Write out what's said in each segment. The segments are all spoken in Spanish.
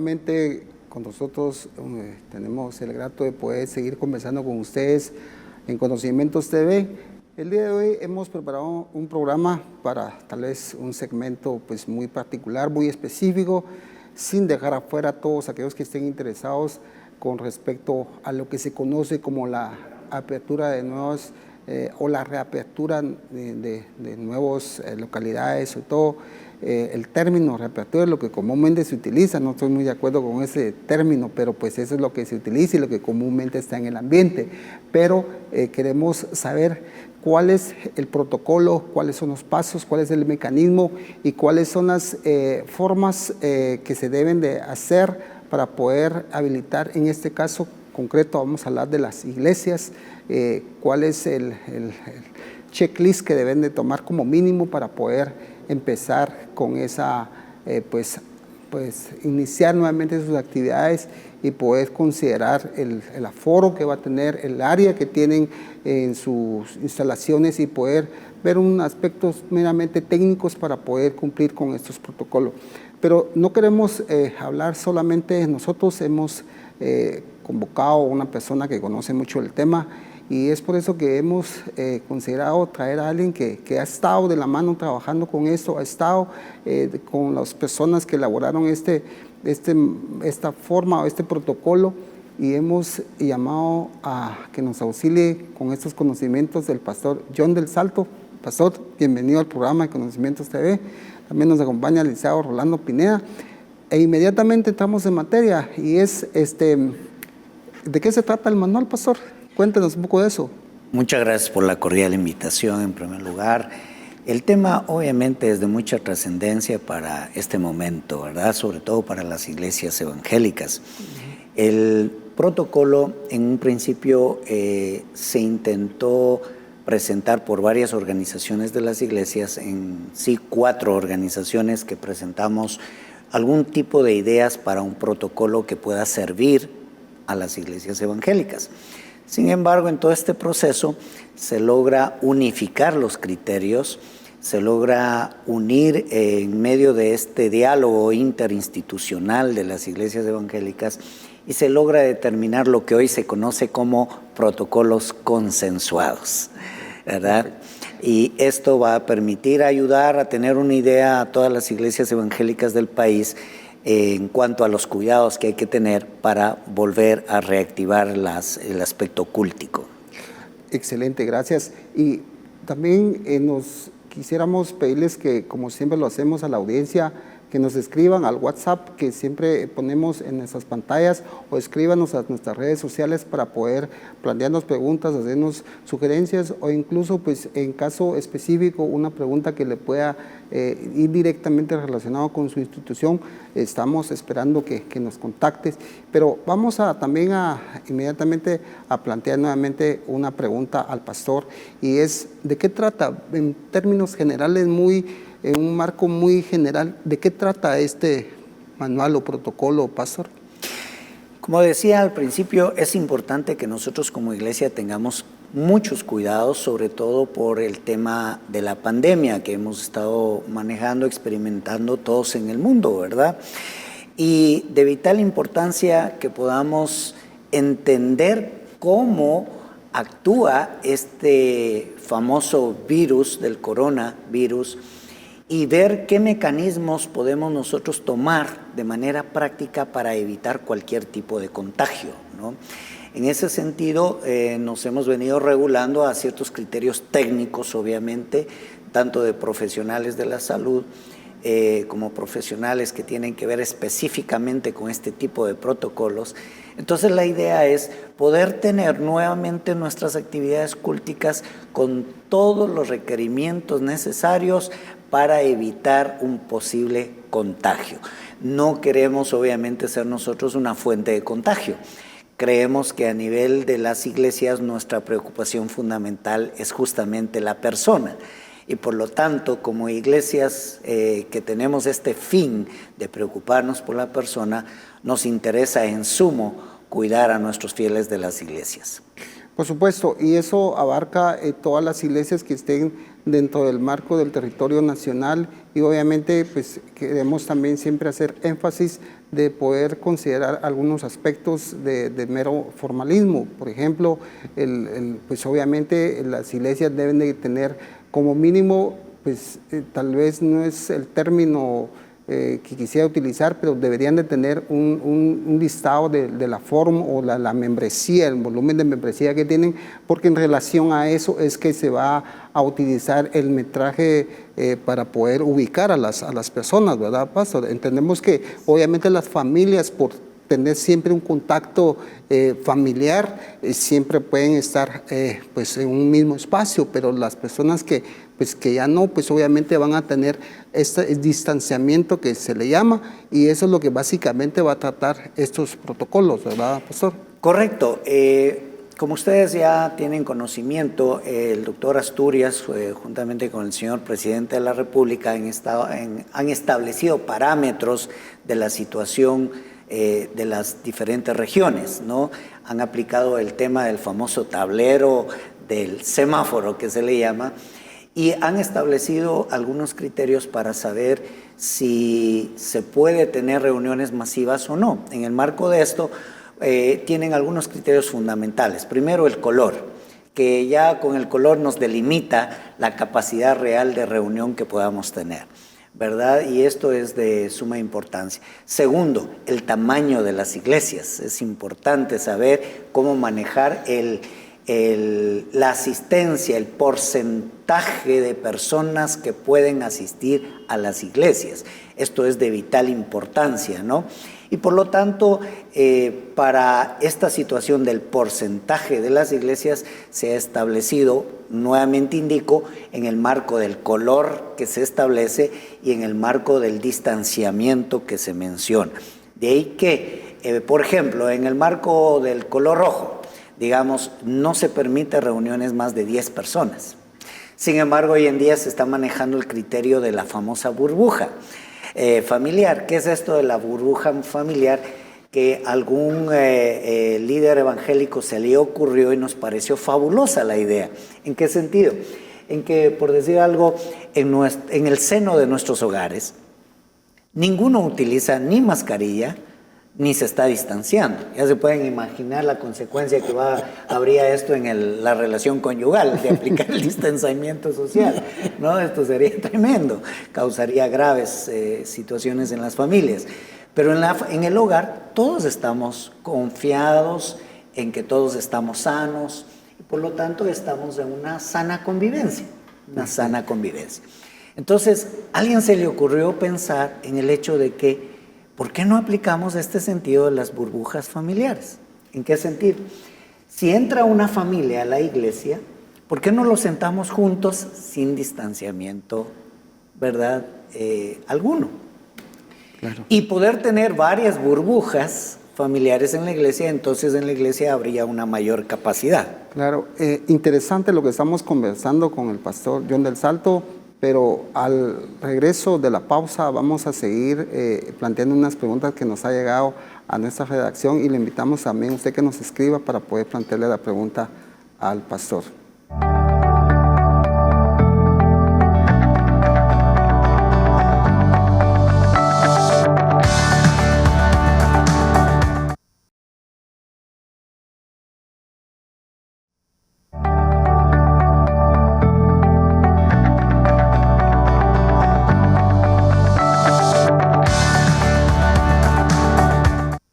nuevamente con nosotros tenemos el grato de poder seguir conversando con ustedes en Conocimientos TV. El día de hoy hemos preparado un programa para tal vez un segmento pues muy particular, muy específico, sin dejar afuera a todos aquellos que estén interesados con respecto a lo que se conoce como la apertura de nuevos o la reapertura de nuevas localidades, sobre todo el término reapertura es lo que comúnmente se utiliza. No estoy muy de acuerdo con ese término, pero pues eso es lo que se utiliza y lo que comúnmente está en el ambiente. Pero queremos saber cuál es el protocolo, cuáles son los pasos, cuál es el mecanismo y cuáles son las formas que se deben de hacer para poder habilitar. En este caso concreto vamos a hablar de las iglesias, cuál es el checklist que deben de tomar como mínimo para poder empezar con esa, pues iniciar nuevamente sus actividades y poder considerar el aforo que va a tener, el área que tienen en sus instalaciones y poder ver unos aspectos meramente técnicos para poder cumplir con estos protocolos. Pero no queremos hablar solamente, nosotros hemos convocado a una persona que conoce mucho el tema y es por eso que hemos considerado traer a alguien que ha estado de la mano trabajando con esto, ha estado con las personas que elaboraron esta forma o este protocolo y hemos llamado a que nos auxilie con estos conocimientos del pastor John del Salto. Pastor, bienvenido al programa de Conocimientos TV. También nos acompaña el licenciado Rolando Pineda. E inmediatamente entramos en materia y es, ¿de qué se trata el manual, pastor? Cuéntenos un poco de eso. Muchas gracias por la cordial invitación en primer lugar. El tema obviamente es de mucha trascendencia para este momento, ¿verdad? Sobre todo para las iglesias evangélicas. El protocolo en un principio se intentó presentar por varias organizaciones de las iglesias, en sí 4 organizaciones que presentamos algún tipo de ideas para un protocolo que pueda servir a las iglesias evangélicas. Sin embargo, en todo este proceso se logra unificar los criterios, se logra unir en medio de este diálogo interinstitucional de las iglesias evangélicas y se logra determinar lo que hoy se conoce como protocolos consensuados, ¿verdad? Y esto va a permitir ayudar a tener una idea a todas las iglesias evangélicas del país en cuanto a los cuidados que hay que tener para volver a reactivar el aspecto cultico. Excelente, gracias. Y también nos quisiéramos pedirles que, como siempre lo hacemos a la audiencia, que nos escriban al WhatsApp que siempre ponemos en nuestras pantallas o escríbanos a nuestras redes sociales para poder plantearnos preguntas, hacernos sugerencias o incluso pues en caso específico una pregunta que le pueda ir directamente relacionado con su institución. Estamos esperando que nos contactes, pero vamos a también inmediatamente a plantear nuevamente una pregunta al pastor y es ¿de qué trata? En términos generales en un marco muy general, ¿de qué trata este manual o protocolo, pastor? Como decía al principio, es importante que nosotros como iglesia tengamos muchos cuidados, sobre todo por el tema de la pandemia que hemos estado manejando, experimentando todos en el mundo, ¿verdad? Y de vital importancia que podamos entender cómo actúa este famoso virus del coronavirus y ver qué mecanismos podemos nosotros tomar de manera práctica para evitar cualquier tipo de contagio, ¿no? En ese sentido, nos hemos venido regulando a ciertos criterios técnicos, obviamente, tanto de profesionales de la salud como profesionales que tienen que ver específicamente con este tipo de protocolos. Entonces la idea es poder tener nuevamente nuestras actividades culticas con todos los requerimientos necesarios para evitar un posible contagio. No queremos obviamente ser nosotros una fuente de contagio. Creemos que a nivel de las iglesias nuestra preocupación fundamental es justamente la persona. Y por lo tanto, como iglesias que tenemos este fin de preocuparnos por la persona, nos interesa en sumo cuidar a nuestros fieles de las iglesias. Por supuesto, y eso abarca todas las iglesias que estén dentro del marco del territorio nacional, y obviamente pues queremos también siempre hacer énfasis de poder considerar algunos aspectos de mero formalismo. Por ejemplo, pues obviamente las iglesias deben de tener como mínimo, pues tal vez no es el término que quisiera utilizar, pero deberían de tener un listado de la forma o la membresía, el volumen de membresía que tienen, porque en relación a eso es que se va a utilizar el metraje para poder ubicar a las personas, ¿verdad, pastor? Entendemos que obviamente las familias, por tener siempre un contacto familiar, siempre pueden estar pues en un mismo espacio, pero las personas que ya no, pues obviamente van a tener este distanciamiento que se le llama, y eso es lo que básicamente va a tratar estos protocolos, ¿verdad, pastor? Correcto. Como ustedes ya tienen conocimiento, el doctor Asturias, juntamente con el señor presidente de la República, han establecido parámetros de la situación de las diferentes regiones, ¿no? Han aplicado el tema del famoso tablero del semáforo, que se le llama, y han establecido algunos criterios para saber si se puede tener reuniones masivas o no. En el marco de esto, tienen algunos criterios fundamentales. Primero, el color, que ya con el color nos delimita la capacidad real de reunión que podamos tener, ¿verdad? Y esto es de suma importancia. Segundo, el tamaño de las iglesias. Es importante saber cómo manejar la asistencia, el porcentaje de personas que pueden asistir a las iglesias. Esto es de vital importancia, ¿no? Y por lo tanto, para esta situación del porcentaje de las iglesias se ha establecido, nuevamente indico, en el marco del color que se establece y en el marco del distanciamiento que se menciona. De ahí que, por ejemplo, en el marco del color rojo, digamos, no se permite reuniones más de 10 personas. Sin embargo, hoy en día se está manejando el criterio de la famosa burbuja familiar. ¿Qué es esto de la burbuja familiar? Que algún líder evangélico se le ocurrió y nos pareció fabulosa la idea. ¿En qué sentido? En que, por decir algo, en el seno de nuestros hogares, ninguno utiliza ni mascarilla, ni se está distanciando. Ya se pueden imaginar la consecuencia que habría esto en la relación conyugal, de aplicar el distanciamiento social, ¿no? Esto sería tremendo, causaría graves situaciones en las familias. Pero en el hogar todos estamos confiados en que todos estamos sanos y por lo tanto estamos en una sana convivencia, Entonces, a alguien se le ocurrió pensar en el hecho de que ¿por qué no aplicamos este sentido de las burbujas familiares? ¿En qué sentido? Si entra una familia a la iglesia, ¿por qué no los sentamos juntos sin distanciamiento, verdad, alguno? Claro. Y poder tener varias burbujas familiares en la iglesia, entonces en la iglesia habría una mayor capacidad. Claro, interesante lo que estamos conversando con el pastor John del Salto. Pero al regreso de la pausa vamos a seguir planteando unas preguntas que nos ha llegado a nuestra redacción, y le invitamos también a usted que nos escriba para poder plantearle la pregunta al pastor.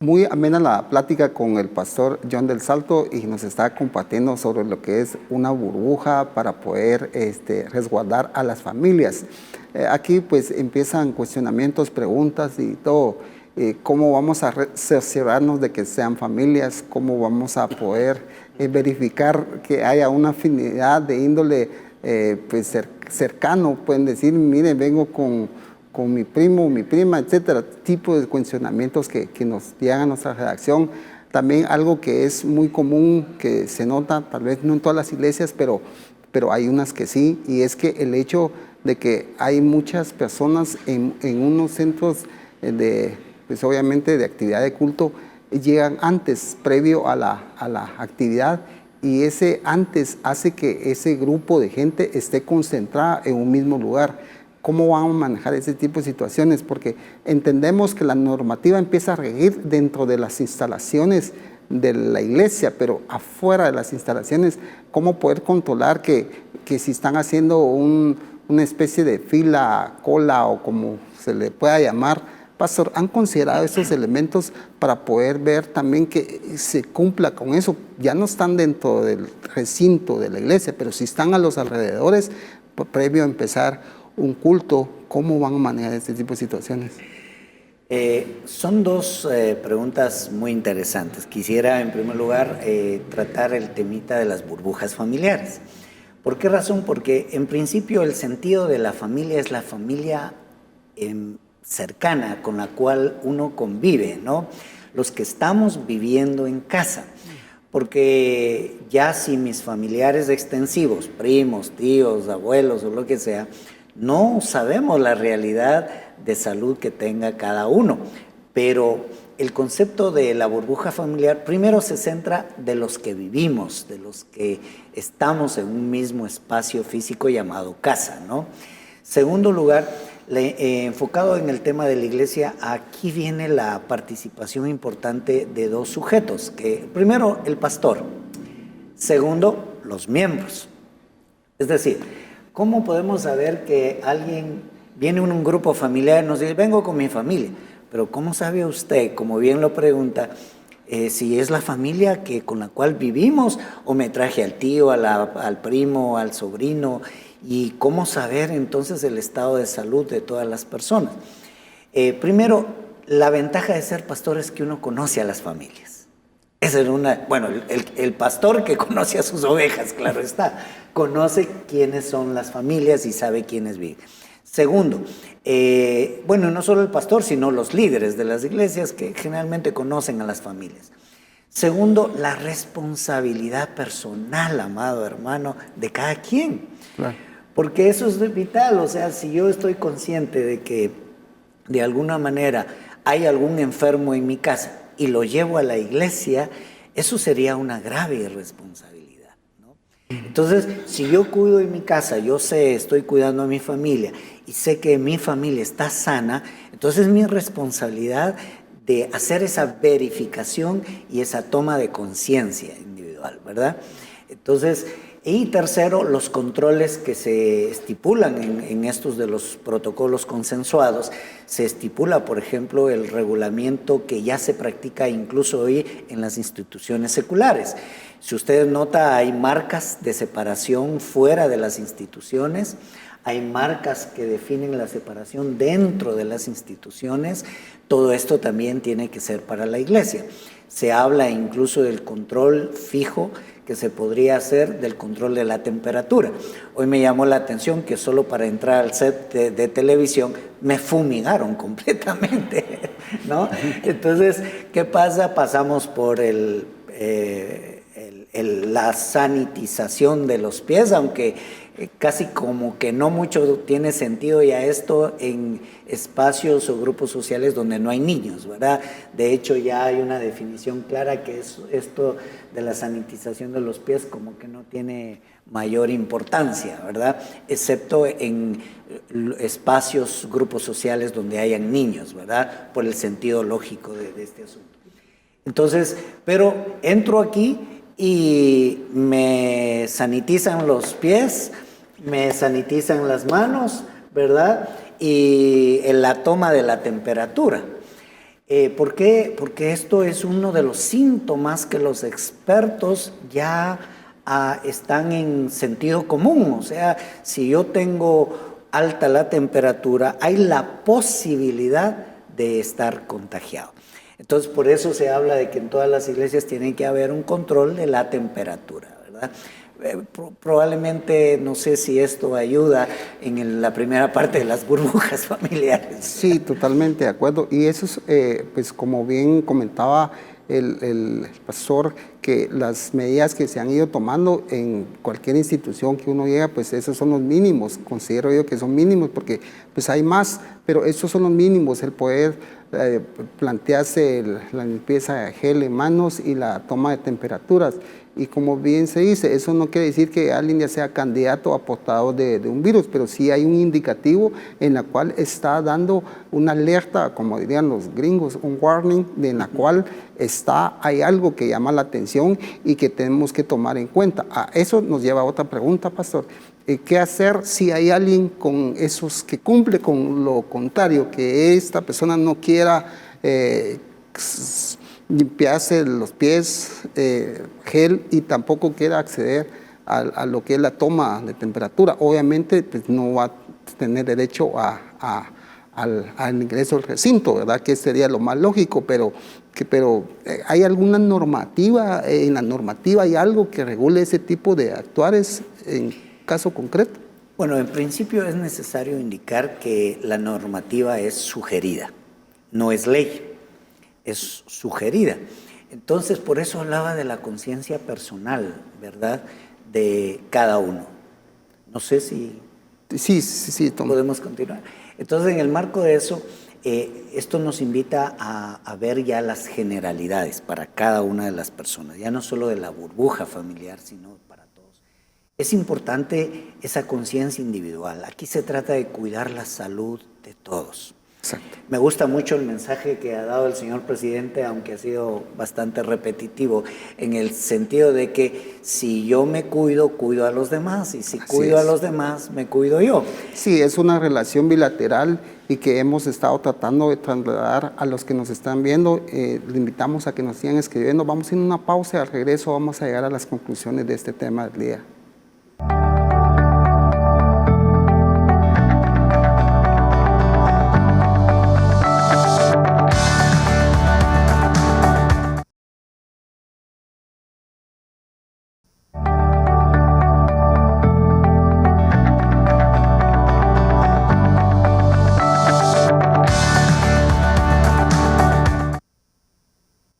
Muy amena la plática con el pastor John del Salto, y nos está compartiendo sobre lo que es una burbuja para poder resguardar a las familias. Aquí pues empiezan cuestionamientos, preguntas y todo. ¿Cómo vamos a cerciorarnos de que sean familias? ¿Cómo vamos a poder verificar que haya una afinidad de índole pues cercano? Pueden decir, miren, vengo con mi primo, mi prima, etcétera, tipo de cuestionamientos que nos llegan a nuestra redacción. También algo que es muy común, que se nota, tal vez no en todas las iglesias, pero hay unas que sí, y es que el hecho de que hay muchas personas en unos centros pues obviamente de actividad de culto, llegan antes, previo a la actividad, y ese antes hace que ese grupo de gente esté concentrada en un mismo lugar. ¿Cómo vamos a manejar ese tipo de situaciones? Porque entendemos que la normativa empieza a regir dentro de las instalaciones de la iglesia, pero afuera de las instalaciones, ¿cómo poder controlar que si están haciendo una especie de fila, cola o como se le pueda llamar? Pastor, ¿han considerado esos elementos para poder ver también que se cumpla con eso? Ya no están dentro del recinto de la iglesia, pero si están a los alrededores, previo a empezar un culto, ¿cómo van a manejar este tipo de situaciones? Son dos preguntas muy interesantes. Quisiera, en primer lugar, tratar el temita de las burbujas familiares. ¿Por qué razón? Porque, en principio, el sentido de la familia es la familia cercana con la cual uno convive, ¿no? Los que estamos viviendo en casa. Porque ya si mis familiares extensivos, primos, tíos, abuelos o lo que sea, no sabemos la realidad de salud que tenga cada uno, pero el concepto de la burbuja familiar primero se centra de los que vivimos, de los que estamos en un mismo espacio físico llamado casa, ¿no? Segundo lugar, enfocado en el tema de la iglesia, aquí viene la participación importante de dos sujetos, que primero el pastor, segundo los miembros. Es decir, ¿cómo podemos saber que alguien viene en un grupo familiar y nos dice, vengo con mi familia? Pero ¿cómo sabe usted, como bien lo pregunta, si es la familia con la cual vivimos o me traje al tío, al primo, al sobrino? ¿Y cómo saber entonces el estado de salud de todas las personas? Primero, la ventaja de ser pastor es que uno conoce a las familias. Esa es el pastor que conoce a sus ovejas, claro está, conoce quiénes son las familias y sabe quiénes viven. Segundo, no solo el pastor, sino los líderes de las iglesias que generalmente conocen a las familias. Segundo, la responsabilidad personal, amado hermano, de cada quien. Claro. Porque eso es vital, o sea, si yo estoy consciente de que de alguna manera hay algún enfermo en mi casa y lo llevo a la iglesia, eso sería una grave irresponsabilidad, ¿no? Entonces, si yo cuido de mi casa, yo sé, estoy cuidando a mi familia y sé que mi familia está sana, entonces es mi responsabilidad de hacer esa verificación y esa toma de conciencia individual, ¿verdad? Entonces, y tercero, los controles que se estipulan en estos de los protocolos consensuados. Se estipula, por ejemplo, el regulamiento que ya se practica incluso hoy en las instituciones seculares. Si usted nota, hay marcas de separación fuera de las instituciones, hay marcas que definen la separación dentro de las instituciones. Todo esto también tiene que ser para la iglesia. Se habla incluso del control fijo que se podría hacer del control de la temperatura. Hoy me llamó la atención que solo para entrar al set de televisión me fumigaron completamente, ¿no? Entonces, ¿qué pasa? Pasamos por la sanitización de los pies, aunque casi como que no mucho tiene sentido ya esto en espacios o grupos sociales donde no hay niños, ¿verdad? De hecho, ya hay una definición clara que es esto de la sanitización de los pies como que no tiene mayor importancia, ¿verdad? Excepto en espacios, grupos sociales donde hayan niños, ¿verdad? Por el sentido lógico de este asunto. Entonces, pero entro aquí y me sanitizan los pies, me sanitizan las manos, ¿verdad? Y en la toma de la temperatura. ¿Por qué? Porque esto es uno de los síntomas que los expertos ya están en sentido común. O sea, si yo tengo alta la temperatura, hay la posibilidad de estar contagiado. Entonces, por eso se habla de que en todas las iglesias tiene que haber un control de la temperatura, ¿verdad? Probablemente, no sé si esto ayuda en la primera parte de las burbujas familiares. Sí, totalmente de acuerdo. Y eso es, pues como bien comentaba el pastor, que las medidas que se han ido tomando en cualquier institución que uno llega, pues esos son los mínimos. Considero yo que son mínimos porque pues hay más, pero esos son los mínimos, el poder plantearse la limpieza de gel en manos y la toma de temperaturas. Y como bien se dice, eso no quiere decir que alguien ya sea candidato a portador de un virus, pero sí hay un indicativo en la cual está dando una alerta, como dirían los gringos, un warning, en la cual hay algo que llama la atención y que tenemos que tomar en cuenta. Eso nos lleva a otra pregunta, pastor. ¿Qué hacer si hay alguien con esos que cumple con lo contrario, que esta persona no quiera limpiarse los pies, gel, y tampoco quiera acceder a lo que es la toma de temperatura? Obviamente pues, no va a tener derecho al ingreso al recinto, ¿verdad? Que sería lo más lógico, pero ¿hay alguna normativa? En la normativa hay algo que regule ese tipo de actuares en caso concreto. Bueno, en principio es necesario indicar que la normativa es sugerida, no es ley. Es sugerida. Entonces, por eso hablaba de la conciencia personal, ¿verdad?, de cada uno. No sé si Sí, podemos continuar. Entonces, en el marco de eso, esto nos invita a ver ya las generalidades para cada una de las personas, ya no solo de la burbuja familiar, sino para todos. Es importante esa conciencia individual. Aquí se trata de cuidar la salud de todos. Exacto. Me gusta mucho el mensaje que ha dado el señor presidente, aunque ha sido bastante repetitivo, en el sentido de que si yo me cuido, cuido a los demás, y si cuido a los demás, me cuido yo. Sí, es una relación bilateral y que hemos estado tratando de trasladar a los que nos están viendo. Le invitamos a que nos sigan escribiendo. Vamos a ir a una pausa y al regreso vamos a llegar a las conclusiones de este tema del día.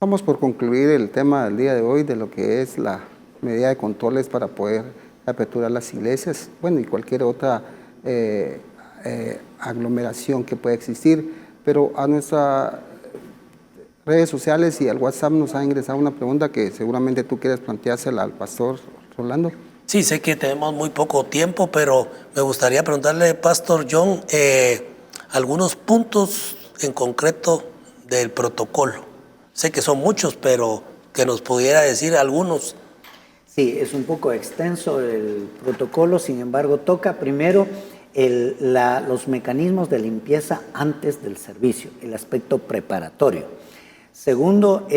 Vamos por concluir el tema del día de hoy de lo que es la medida de controles para poder aperturar las iglesias, bueno, y cualquier otra aglomeración que pueda existir. Pero a nuestras redes sociales y al WhatsApp nos ha ingresado una pregunta que seguramente tú quieres planteársela al pastor Rolando. Sí, sé que tenemos muy poco tiempo, pero me gustaría preguntarle, Pastor John, algunos puntos en concreto del protocolo. Sé que son muchos, pero que nos pudiera decir algunos. Sí, es un poco extenso el protocolo, sin embargo, toca primero los mecanismos de limpieza antes del servicio, el aspecto preparatorio. Segundo,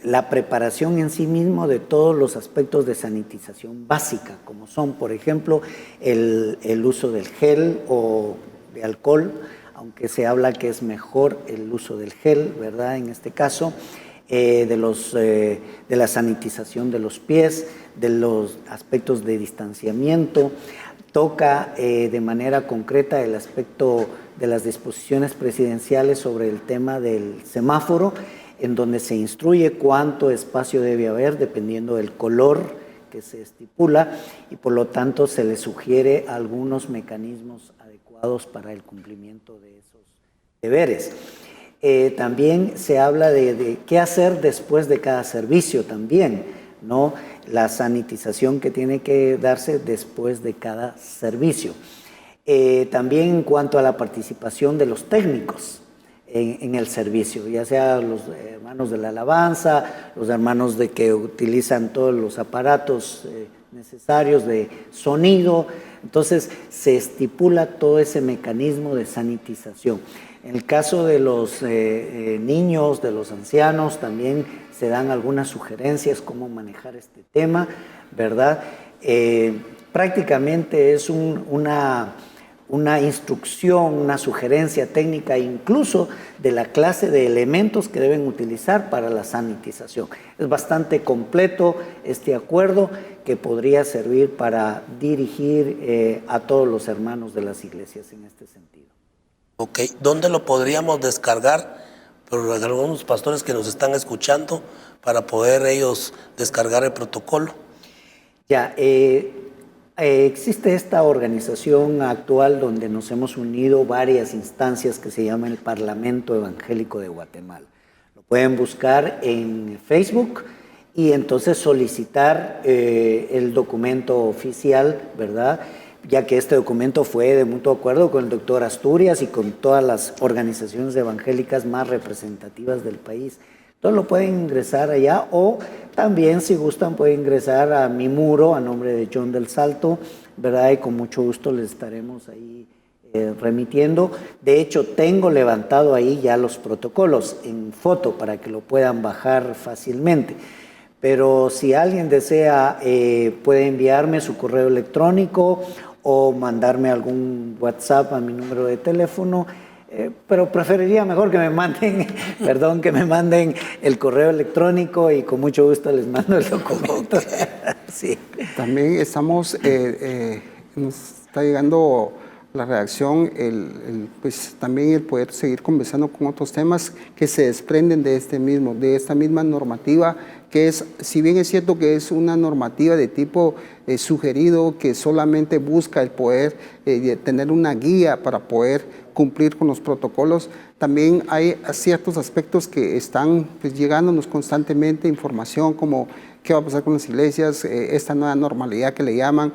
la preparación en sí mismo de todos los aspectos de sanitización básica, como son, por ejemplo, el uso del gel o de alcohol, aunque se habla que es mejor el uso del gel, ¿verdad? En este caso, de la sanitización de los pies, de los aspectos de distanciamiento. Toca de manera concreta el aspecto de las disposiciones presidenciales sobre el tema del semáforo, en donde se instruye cuánto espacio debe haber dependiendo del color que se estipula, y por lo tanto se le sugiere algunos mecanismos adecuados para el cumplimiento de esos deberes. También se habla de qué hacer después de cada servicio también, ¿no? La sanitización que tiene que darse después de cada servicio. También en cuanto a la participación de los técnicos en el servicio, ya sea los hermanos de la alabanza, los hermanos de que utilizan todos los aparatos necesarios de sonido. Entonces se estipula todo ese mecanismo de sanitización. En el caso de los niños, de los ancianos, también se dan algunas sugerencias cómo manejar este tema, ¿verdad? Prácticamente es una instrucción, una sugerencia técnica, incluso de la clase de elementos que deben utilizar para la sanitización. Es bastante completo este acuerdo que podría servir para dirigir a todos los hermanos de las iglesias en este sentido. Ok, ¿dónde lo podríamos descargar? Por algunos pastores que nos están escuchando, para poder ellos descargar el protocolo. Ya, existe esta organización actual donde nos hemos unido varias instancias que se llama el Parlamento Evangélico de Guatemala. Lo pueden buscar en Facebook y entonces solicitar el documento oficial, ¿verdad? Ya que este documento fue de mutuo acuerdo con el doctor Asturias y con todas las organizaciones evangélicas más representativas del país. Entonces lo pueden ingresar allá, o también, si gustan, pueden ingresar a mi muro a nombre de John del Salto, ¿verdad? Y con mucho gusto les estaremos ahí remitiendo. De hecho, tengo levantado ahí ya los protocolos en foto para que lo puedan bajar fácilmente. Pero si alguien desea, puede enviarme su correo electrónico o mandarme algún WhatsApp a mi número de teléfono, pero preferiría mejor que me manden, perdón, que me manden el correo electrónico y con mucho gusto les mando el documento. Sí. También estamos, nos está llegando la redacción, pues también el poder seguir conversando con otros temas que se desprenden de esta misma normativa, que es, si bien es cierto que es una normativa de tipo sugerido, que solamente busca el poder tener una guía para poder cumplir con los protocolos, también hay ciertos aspectos que están pues, llegándonos constantemente, información como qué va a pasar con las iglesias, esta nueva normalidad que le llaman,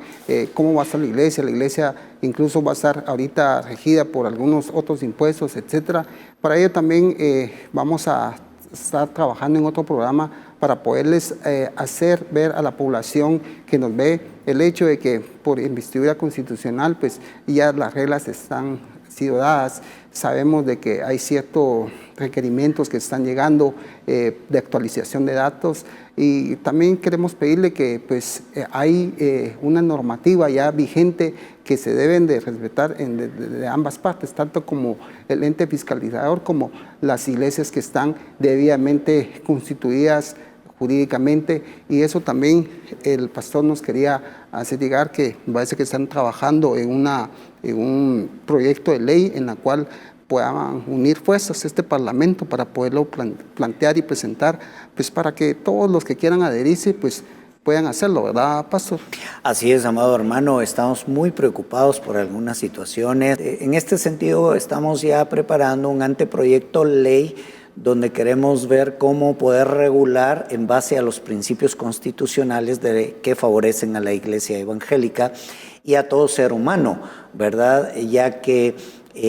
cómo va a estar la iglesia incluso va a estar ahorita regida por algunos otros impuestos, etcétera. Para ello también vamos a estar trabajando en otro programa para poderles hacer ver a la población que nos ve el hecho de que por investidura constitucional pues ya las reglas están sido dadas. Sabemos de que hay ciertos requerimientos que están llegando de actualización de datos, y también queremos pedirle que pues hay una normativa ya vigente que se deben de respetar de ambas partes, tanto como el ente fiscalizador como las iglesias que están debidamente constituidas jurídicamente, y eso también el pastor nos quería hacer llegar, que parece que están trabajando en un proyecto de ley en la cual puedan unir fuerzas este Parlamento para poderlo plantear y presentar, pues para que todos los que quieran adherirse, pues puedan hacerlo, ¿verdad, pastor? Así es, amado hermano, estamos muy preocupados por algunas situaciones. En este sentido, estamos ya preparando un anteproyecto ley donde queremos ver cómo poder regular en base a los principios constitucionales que favorecen a la Iglesia evangélica y a todo ser humano, ¿verdad? Ya que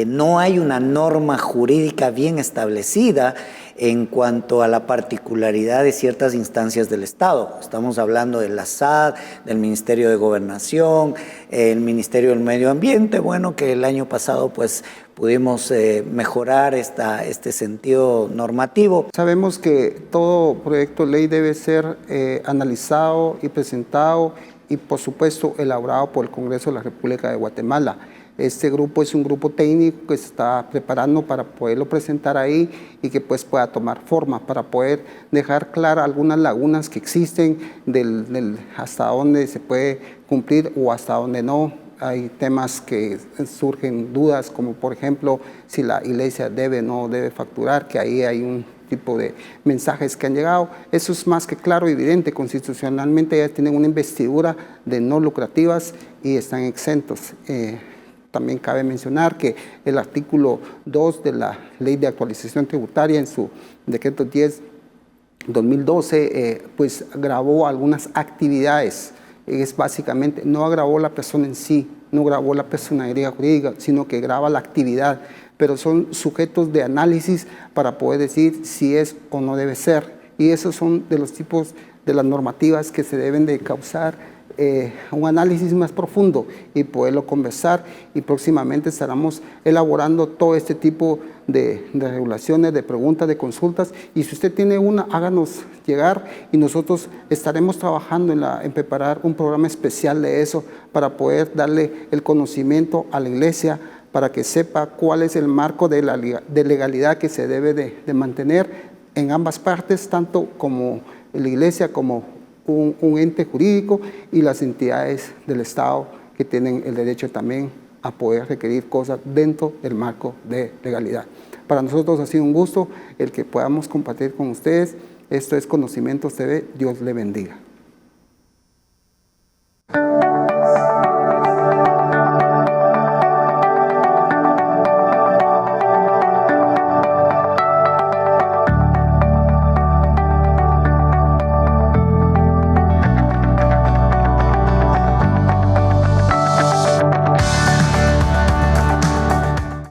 no hay una norma jurídica bien establecida en cuanto a la particularidad de ciertas instancias del Estado. Estamos hablando de la SAD, del Ministerio de Gobernación, el Ministerio del Medio Ambiente, bueno, que el año pasado pues pudimos mejorar este sentido normativo. Sabemos que todo proyecto de ley debe ser analizado y presentado y por supuesto elaborado por el Congreso de la República de Guatemala. Este grupo es un grupo técnico que se está preparando para poderlo presentar ahí y que pues pueda tomar forma, para poder dejar claras algunas lagunas que existen hasta dónde se puede cumplir o hasta dónde no. Hay temas que surgen dudas, como por ejemplo si la iglesia debe o no debe facturar, que ahí hay un tipo de mensajes que han llegado. Eso es más que claro y evidente. Constitucionalmente ya tienen una investidura de no lucrativas y están exentos. También cabe mencionar que el artículo 2 de la Ley de Actualización Tributaria en su decreto 10/2012 pues agravó algunas actividades. Es básicamente, no agravó la persona en sí, no agravó la personalidad jurídica, sino que grava la actividad, pero son sujetos de análisis para poder decir si es o no debe ser. Y esos son de los tipos de las normativas que se deben de causar un análisis más profundo y poderlo conversar, y próximamente estaremos elaborando todo este tipo de regulaciones, de preguntas, de consultas, y si usted tiene una, háganos llegar y nosotros estaremos trabajando en preparar un programa especial de eso para poder darle el conocimiento a la iglesia, para que sepa cuál es el marco de legalidad que se debe de mantener en ambas partes, tanto como la iglesia como un ente jurídico y las entidades del Estado que tienen el derecho también a poder requerir cosas dentro del marco de legalidad. Para nosotros ha sido un gusto el que podamos compartir con ustedes. Esto es Conocimientos TV. Dios le bendiga.